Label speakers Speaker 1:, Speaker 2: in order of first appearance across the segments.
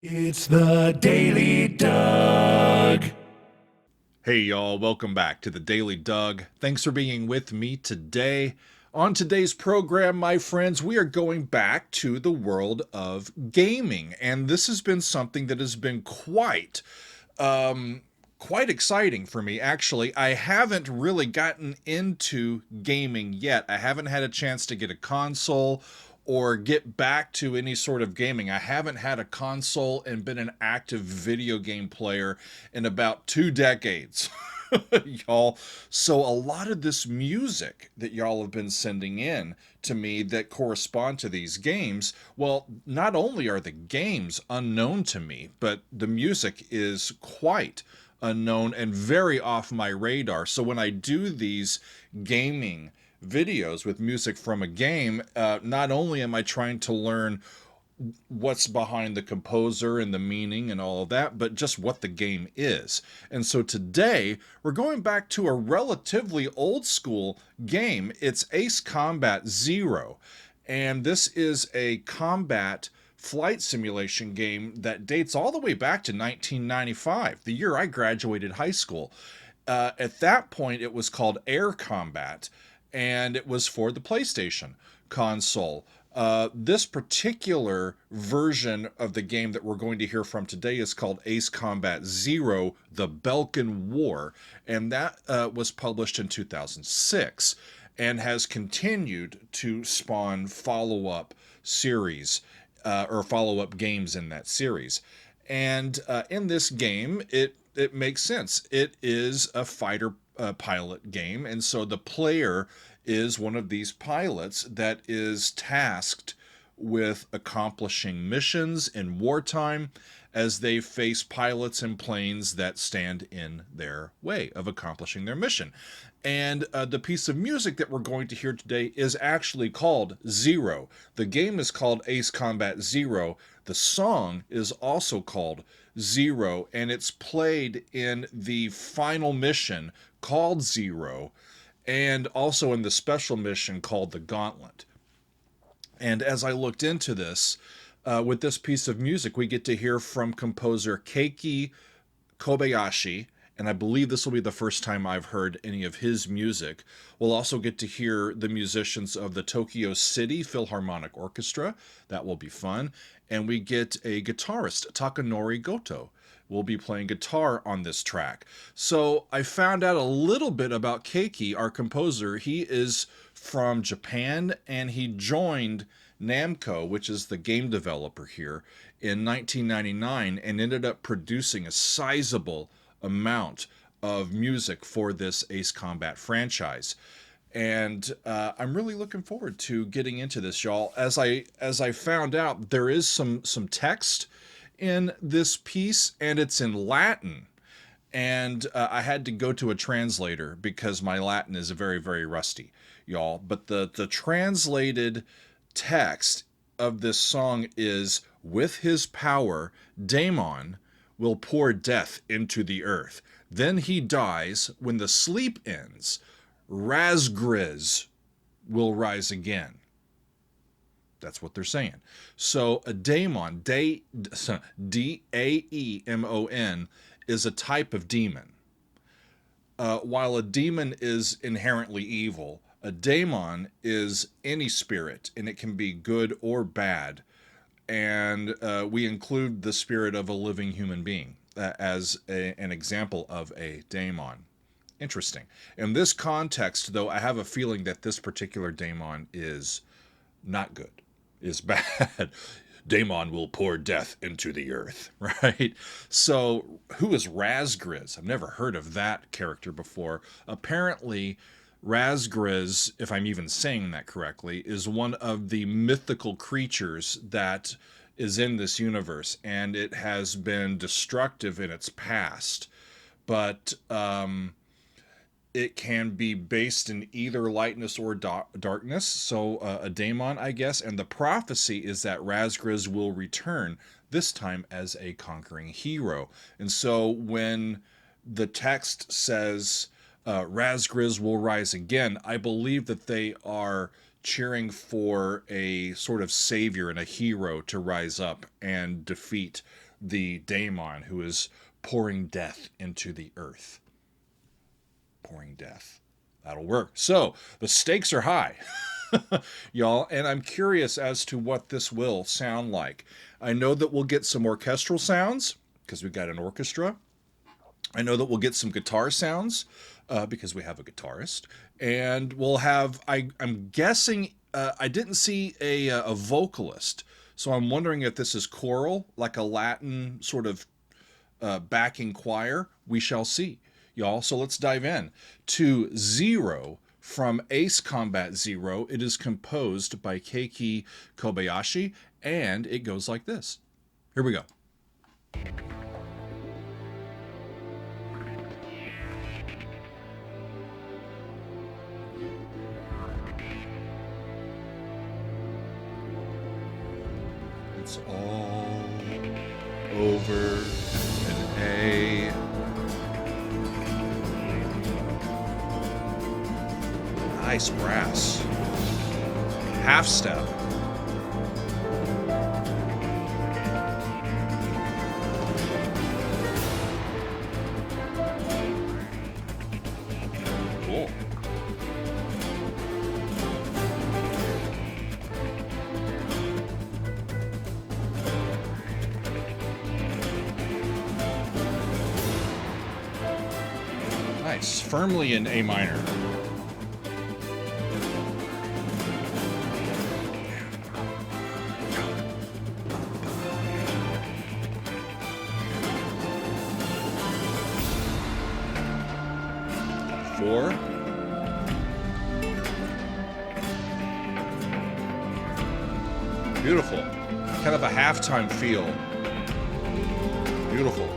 Speaker 1: It's the Daily Doug.
Speaker 2: Hey y'all, welcome back to the Daily Doug. Thanks for being with me today. On today's program, my friends, we are going back to the world of gaming, and this has been something that has been quite exciting for me, actually. I haven't really gotten into gaming yet. I haven't had a chance to get a console or get back to any sort of gaming. I haven't had a console and been an active video game player in about 2 decades. Y'all. So a lot of this music that y'all have been sending in to me that correspond to these games, well, not only are the games unknown to me, but the music is quite unknown and very off my radar. So when I do these gaming videos with music from a game, not only am I trying to learn what's behind the composer and the meaning and all of that, but just what the game is. And so today, we're going back to a relatively old school game. It's Ace Combat Zero. And this is a combat flight simulation game that dates all the way back to 1995, the year I graduated high school. At that point, it was called Air Combat, and it was for the PlayStation console. This particular version of the game that we're going to hear from today is called Ace Combat Zero: The Balkan War, and that was published in 2006 and has continued to spawn follow-up series or follow-up games in that series. And in this game, it makes sense. It is a fighter pilot game, and so the player is one of these pilots that is tasked with accomplishing missions in wartime as they face pilots and planes that stand in their way of accomplishing their mission. And the piece of music that we're going to hear today is actually called Zero. The game is called Ace Combat Zero. The song is also called Zero, and it's played in the final mission called Zero, and also in the special mission called the Gauntlet. And as I looked into this, with this piece of music, we get to hear from composer Keiki Kobayashi, and I believe this will be the first time I've heard any of his music. We'll also get to hear the musicians of the Tokyo City Philharmonic Orchestra. That will be fun. And we get a guitarist, Takanori Goto, will be playing guitar on this track. So I found out a little bit about Keiki, our composer. He is from Japan, and he joined Namco, which is the game developer here, in 1999 and ended up producing a sizable amount of music for this Ace Combat franchise. And I'm really looking forward to getting into this, y'all. As I found out, there is some text in this piece, and it's in Latin. And I had to go to a translator because my Latin is very, very rusty, y'all. But the translated text of this song is, "With his power, Daemon will pour death into the earth. Then he dies. When the sleep ends, Razgriz will rise again." That's what they're saying. So a daemon, D-A-E-M-O-N, is a type of demon. While a demon is inherently evil, a daemon is any spirit, and it can be good or bad. And we include the spirit of a living human being as an example of a daemon. Interesting. In this context, though, I have a feeling that this particular daemon is not good, is bad. Daemon will pour death into the earth, right? So, who is Razgriz? I've never heard of that character before. Apparently, Razgriz, if I'm even saying that correctly, is one of the mythical creatures that is in this universe, and it has been destructive in its past. But it can be based in either lightness or darkness, so a daemon, I guess. And the prophecy is that Razgriz will return, this time as a conquering hero. And so when the text says Razgriz will rise again, I believe that they are cheering for a sort of savior and a hero to rise up and defeat the daemon who is pouring death into the earth. Pouring death. That'll work. So the stakes are high, y'all, and I'm curious as to what this will sound like. I know that we'll get some orchestral sounds because we've got an orchestra. I know that we'll get some guitar sounds because we have a guitarist. And we'll have, I'm guessing, I didn't see a vocalist. So I'm wondering if this is choral, like a Latin sort of backing choir. We shall see, y'all. So let's dive in to Zero from Ace Combat Zero. It is composed by Keiki Kobayashi, and it goes like this. Here we go. It's all over an A. Nice brass. Half step. Cool. Nice. Firmly in A minor. Four. Beautiful. Kind of a halftime feel. Beautiful.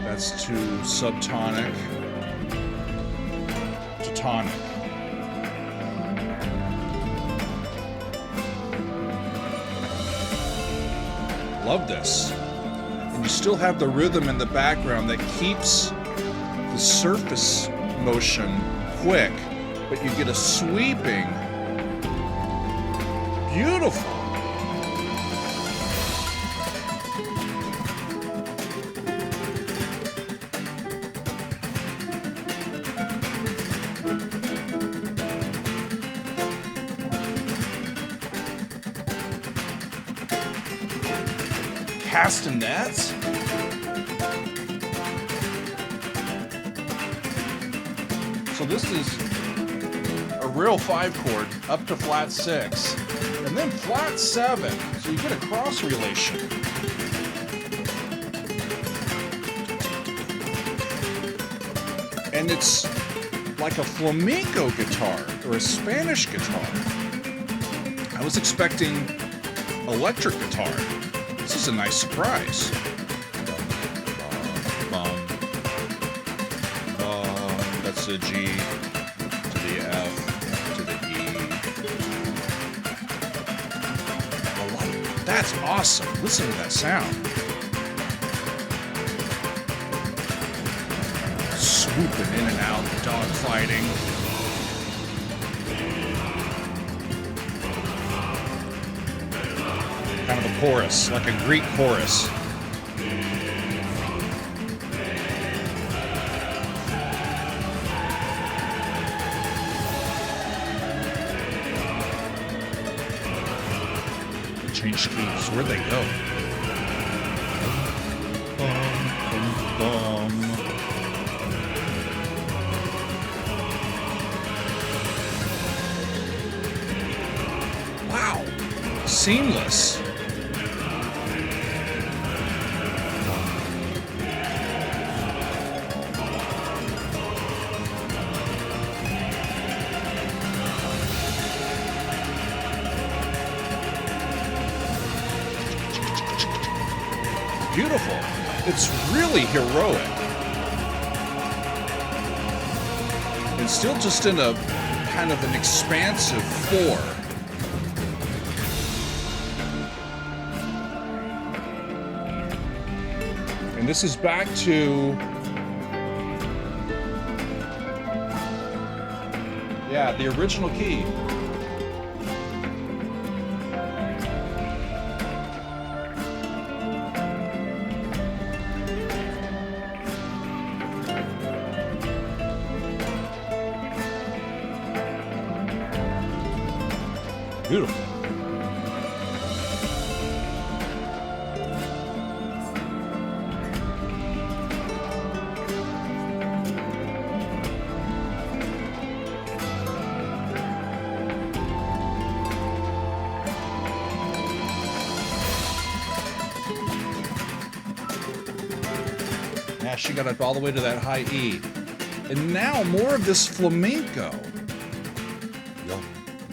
Speaker 2: That's to subtonic to tonic. Love this. And you still have the rhythm in the background that keeps the surface motion quick, but you get a sweeping, beautiful. Castanets? So this is a real 5-chord up to flat 6, and then flat 7, so you get a cross relation. And it's like a flamenco guitar or a Spanish guitar. I was expecting electric guitar. This is a nice surprise. That's a G to the F to the E. That's awesome. Listen to that sound. Swooping in and out, dog fighting. Kind of a chorus, like a Greek chorus. Change keys. Where'd they go? Wow. Seamless. Beautiful. It's really heroic. It's still just in a kind of an expansive 4. And this is back to, Yeah, the original key. Beautiful. Yeah, she got up all the way to that high E. And now more of this flamenco. Yum,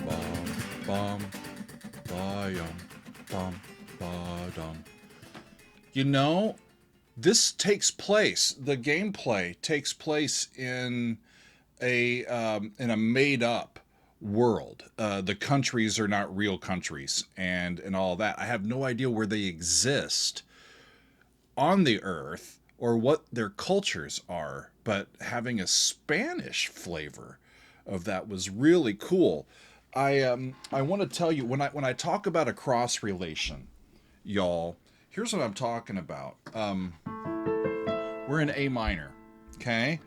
Speaker 2: bum, bum, ba, yum, bum, ba, dum. You know, this takes place, the gameplay takes place in a made up world. The countries are not real countries and all that. I have no idea where they exist on the earth or what their cultures are, but having a Spanish flavor of that was really cool. I want to tell you, when I talk about a cross relation, y'all, here's what I'm talking about. We're in A minor, okay?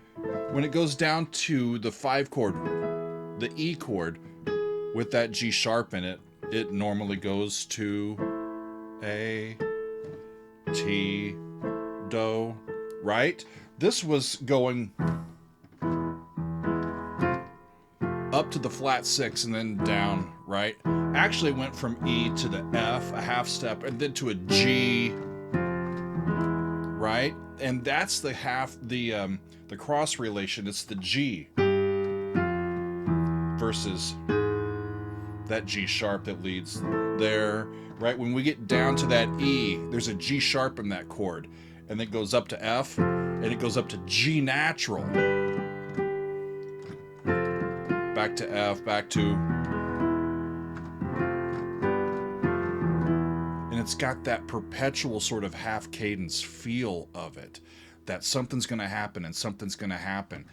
Speaker 2: When it goes down to the 5 chord, the E chord with that G sharp in it, it normally goes to A, T, Do, right? This was going up to the flat 6 and then down, right? Actually went from E to the F, a half step, and then to a G, right? And that's the cross relation. It's the G versus that G sharp that leads there, right? When we get down to that E, there's a G sharp in that chord, and it goes up to F, and it goes up to G natural, back to F, back to, and it's got that perpetual sort of half cadence feel of it, that something's going to happen and something's going to happen,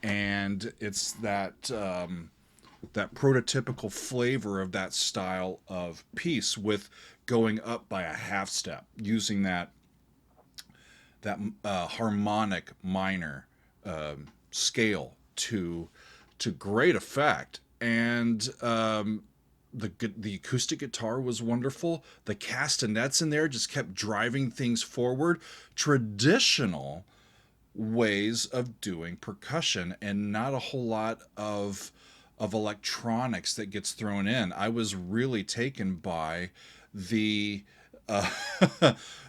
Speaker 2: and it's that that prototypical flavor of that style of piece with going up by a half step, using that harmonic minor scale to great effect. And the acoustic guitar was wonderful. The castanets in there just kept driving things forward. Traditional ways of doing percussion, and not a whole lot of electronics that gets thrown in. I was really taken by the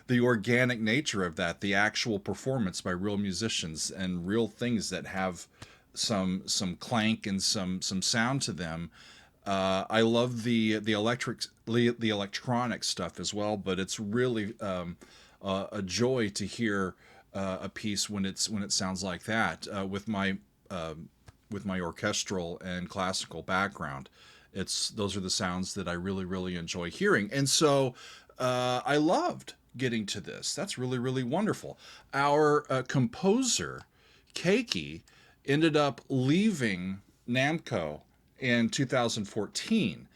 Speaker 2: the organic nature of that, the actual performance by real musicians and real things that have some clank and some sound to them. I love the electronic stuff as well, but it's really a joy to hear a piece when it sounds like that, with my orchestral and classical background. Those are the sounds that I really enjoy hearing. And so I loved getting to this. That's really wonderful. Our composer, Keiki, ended up leaving Namco in 2014.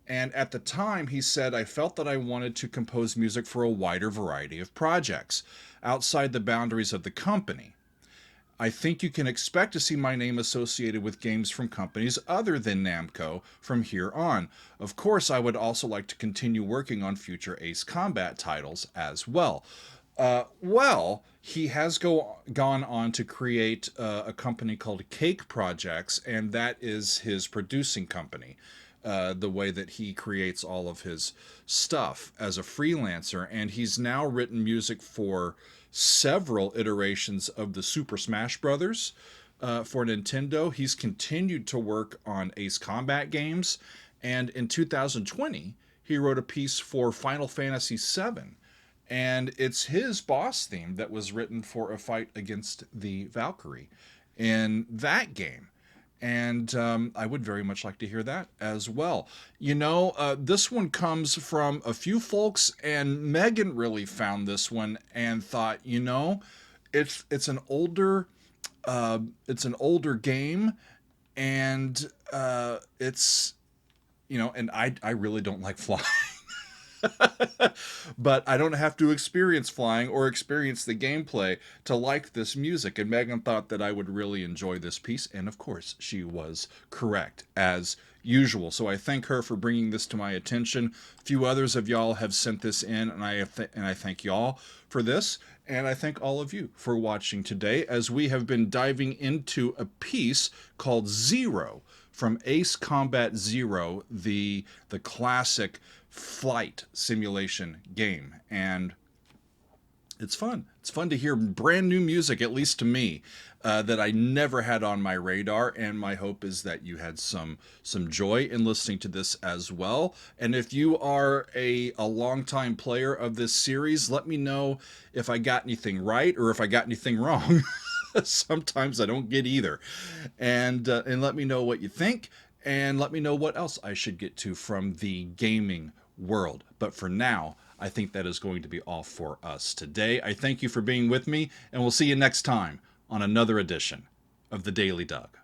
Speaker 2: And at the time, he said, I felt that I wanted to compose music for a wider variety of projects outside the boundaries of the company. I think you can expect to see my name associated with games from companies other than Namco from here on. Of course, I would also like to continue working on future Ace Combat titles as well. He has gone on to create a company called Cake Projects, and that is his producing company. The way that he creates all of his stuff as a freelancer, and he's now written music for several iterations of the Super Smash Brothers for Nintendo. He's continued to work on Ace Combat games, and in 2020 he wrote a piece for Final Fantasy VII, and it's his boss theme that was written for a fight against the Valkyrie in that game. And I would very much like to hear that as well. You know, this one comes from a few folks, and Megan really found this one and thought, you know, it's an older game, And it's, and I really don't like flying. But I don't have to experience flying or experience the gameplay to like this music. And Megan thought that I would really enjoy this piece. And of course, she was correct, as usual. So I thank her for bringing this to my attention. A few others of y'all have sent this in, and I thank y'all for this. And I thank all of you for watching today, as we have been diving into a piece called Zero from Ace Combat Zero, the classic flight simulation game. And it's fun. It's fun to hear brand new music, at least to me, that I never had on my radar. And my hope is that you had some joy in listening to this as well. And if you are a longtime player of this series, let me know if I got anything right or if I got anything wrong. Sometimes I don't get either. And let me know what you think, and let me know what else I should get to from the gaming world. But for now, I think that is going to be all for us today. I thank you for being with me, and we'll see you next time on another edition of the Daily Doug.